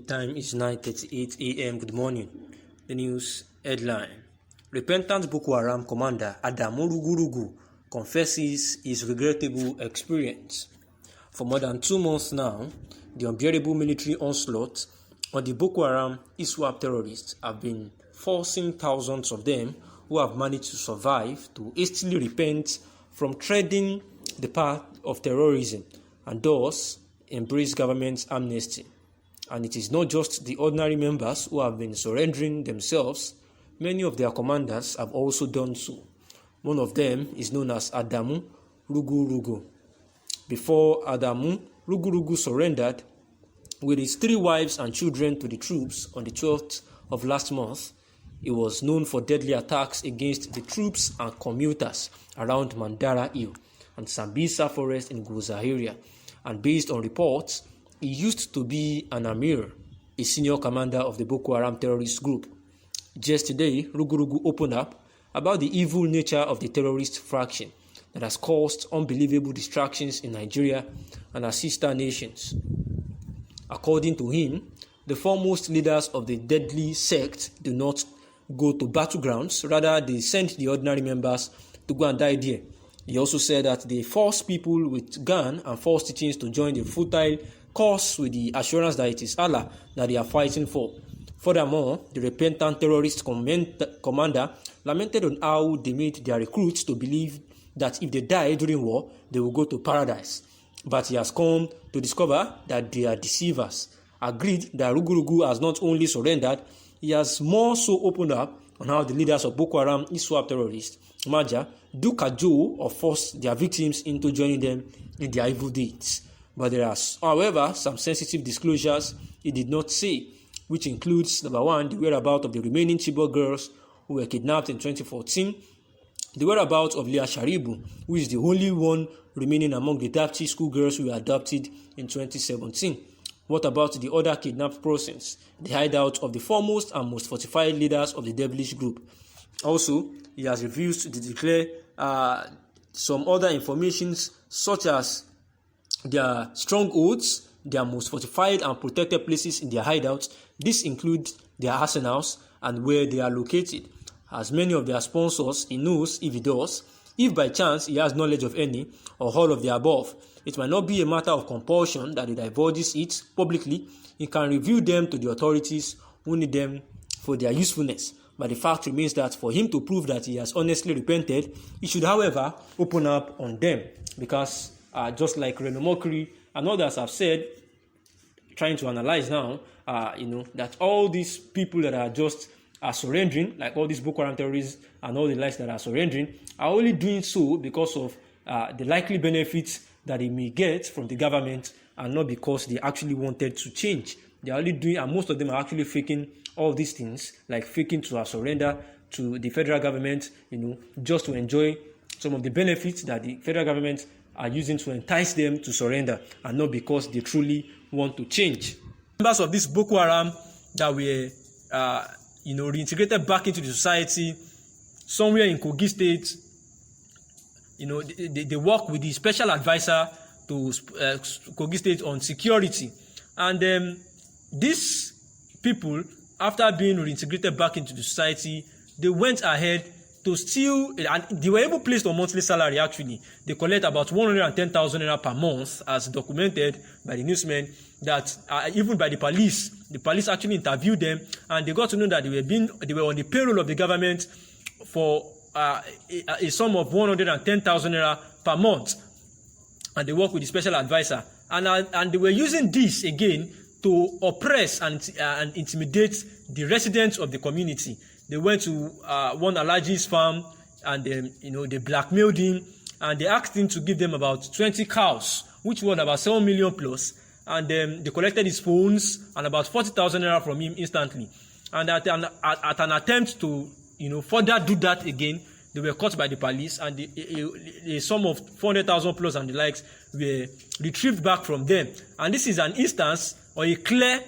Nigerian time is 9:38 a.m. Good morning. The news headline: Repentant Boko Haram commander Adamu Rugurugu confesses his regrettable experience. For more than 2 months now, the unbearable military onslaught on the Boko Haram ISWAP terrorists have been forcing thousands of them who have managed to survive to hastily repent from treading the path of terrorism and thus embrace government amnesty. And it is not just the ordinary members who have been surrendering themselves. Many of their commanders have also done so. One of them is known as Adamu Rugurugu. Before Adamu Rugurugu surrendered with his 3 wives and children to the troops on the 12th of last month, he was known for deadly attacks against the troops and commuters around Mandara Hill and Sambisa Forest in Guza area. And based on reports, he used to be an Amir, a senior commander of the Boko Haram terrorist group. Just today, Rugurugu opened up about the evil nature of the terrorist faction that has caused unbelievable distractions in Nigeria and our sister nations. According to him, the foremost leaders of the deadly sect do not go to battlegrounds, rather they send the ordinary members to go and die there. He also said that they force people with gun and false teachings to join the futile cause with the assurance that it is Allah that they are fighting for. Furthermore, the repentant terrorist commander lamented on how they made their recruits to believe that if they die during war, they will go to paradise. But he has come to discover that they are deceivers. Agreed that Rugurugu has not only surrendered, he has more so opened up on how the leaders of Boko Haram ISWAP terrorists, Maja, do cajole or force their victims into joining them in their evil deeds. But there are, however, some sensitive disclosures he did not say, which includes, number 1, the whereabouts of the remaining Chibok girls who were kidnapped in 2014, the whereabouts of Leah Sharibu, who is the only one remaining among the Dapchi school girls who were adopted in 2017. What about the other kidnapped persons, the hideout of the foremost and most fortified leaders of the devilish group? Also, he has refused to declare some other informations such as their strongholds, their most fortified and protected places in their hideouts. This includes their arsenals and where they are located. As many of their sponsors, he knows if he does. If by chance he has knowledge of any or all of the above, it might not be a matter of compulsion that he divulges it publicly. He can reveal them to the authorities who need them for their usefulness. But the fact remains that for him to prove that he has honestly repented, he should, however, open up on them. Because just like Reno Mokri and others have said, trying to analyze now, that all these people that are just surrendering, like all these Boko Haram terrorists and all the likes that are surrendering, are only doing so because of the likely benefits that they may get from the government and not because they actually wanted to change. They are only doing, and most of them are actually faking all these things, like faking to surrender to the federal government, just to enjoy some of the benefits that the federal government are using to entice them to surrender, and not because they truly want to change. Members of this Boko Haram that were reintegrated back into the society somewhere in Kogi State, they work with the special advisor to Kogi State on security. And these people, after being reintegrated back into the society, they went ahead to steal, and they were able placed on monthly salary actually. They collect about 110,000 naira per month, as documented by the newsmen, that even by the police. The police actually interviewed them, and they got to know that they were on the payroll of the government for a sum of 110,000 naira per month, and they work with the special advisor, and they were using this again to oppress and intimidate the residents of the community. They went to one Alaji's farm, and they blackmailed him, and they asked him to give them about 20 cows, which was about 7 million plus. And they collected his phones and about 40,000 naira from him instantly. And at an attempt to further do that again, they were caught by the police, and a sum of 400,000 plus and the likes were retrieved back from them. And this is an instance or a clear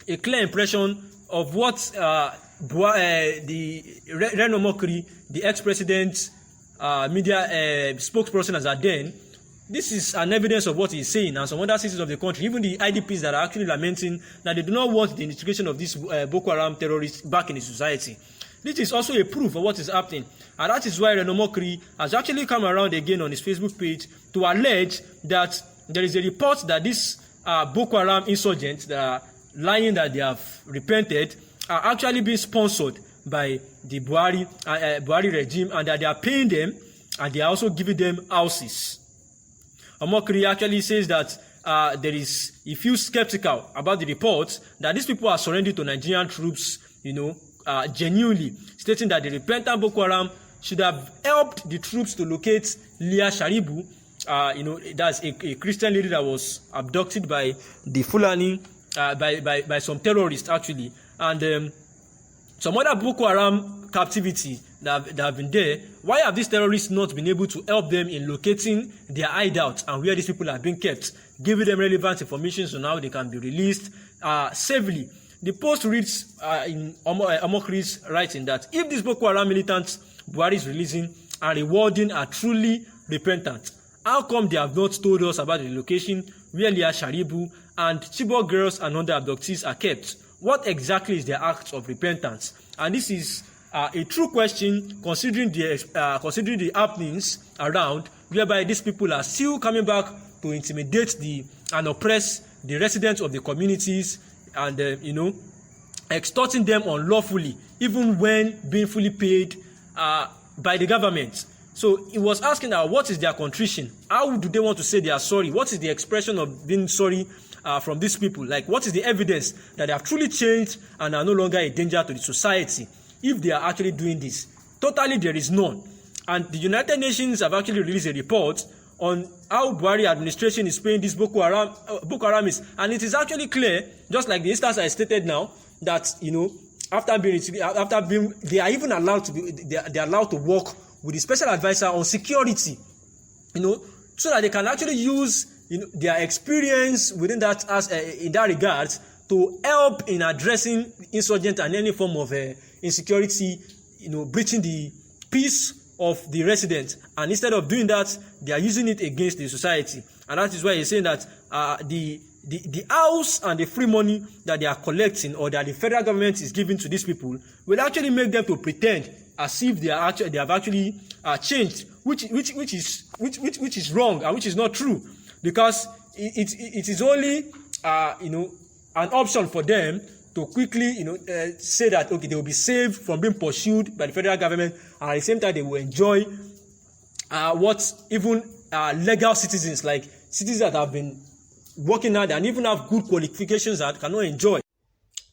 impression of what the Reno Mokri, the ex-president media spokesperson, has done this is an evidence of what he's saying, and some other citizens of the country, even the IDPs that are actually lamenting that they do not want the integration of these Boko Haram terrorists back in the society. This is also a proof of what is happening, and that is why Reno Omokri has actually come around again on his Facebook page to allege that there is a report that these Boko Haram insurgents that are lying that they have repented are actually being sponsored by the Buhari regime, and that they are paying them and they are also giving them houses. Omokri actually says that he feels skeptical about the reports that these people are surrendering to Nigerian troops, genuinely, stating that the repentant Boko Haram should have helped the troops to locate Leah Sharibu. That's a Christian lady that was abducted by the Fulani, by some terrorists actually, and some other Boko Haram captivity that have been there. Why have these terrorists not been able to help them in locating their hideouts and where these people are being kept, giving them relevant information so now they can be released safely? The post reads in Omokri's writing that if these Boko Haram militants Buhari is releasing and rewarding are truly repentant, how come they have not told us about the location where Leah Sharibu and Chibok girls and other abductees are kept? What exactly is their act of repentance? And this is a true question, considering the happenings around, whereby these people are still coming back to intimidate and oppress the residents of the communities, and extorting them unlawfully, even when being fully paid by the government. So he was asking now, what is their contrition? How do they want to say they are sorry? What is the expression of being sorry from these people? Like, what is the evidence that they have truly changed and are no longer a danger to the society if they are actually doing this? Totally, there is none. And the United Nations have actually released a report on how Buhari administration is paying these Boko Haramists, and it is actually clear, just like the instance I stated now, that after being they are even allowed to be they are allowed to work with the special advisor on security, so that they can actually use their experience within that in that regard to help in addressing insurgent and any form of insecurity, breaching the peace of the residents. And instead of doing that, they are using it against the society. And that is why he's saying that the house and the free money that they are collecting, or that the federal government is giving to these people, will actually make them to pretend as if they have actually changed, which is wrong and which is not true, because it is only an option for them to quickly say that okay, they will be saved from being pursued by the federal government, and at the same time they will enjoy what even legal citizens, like citizens that have been working hard and even have good qualifications, that cannot enjoy.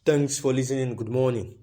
Thanks for listening. Good morning.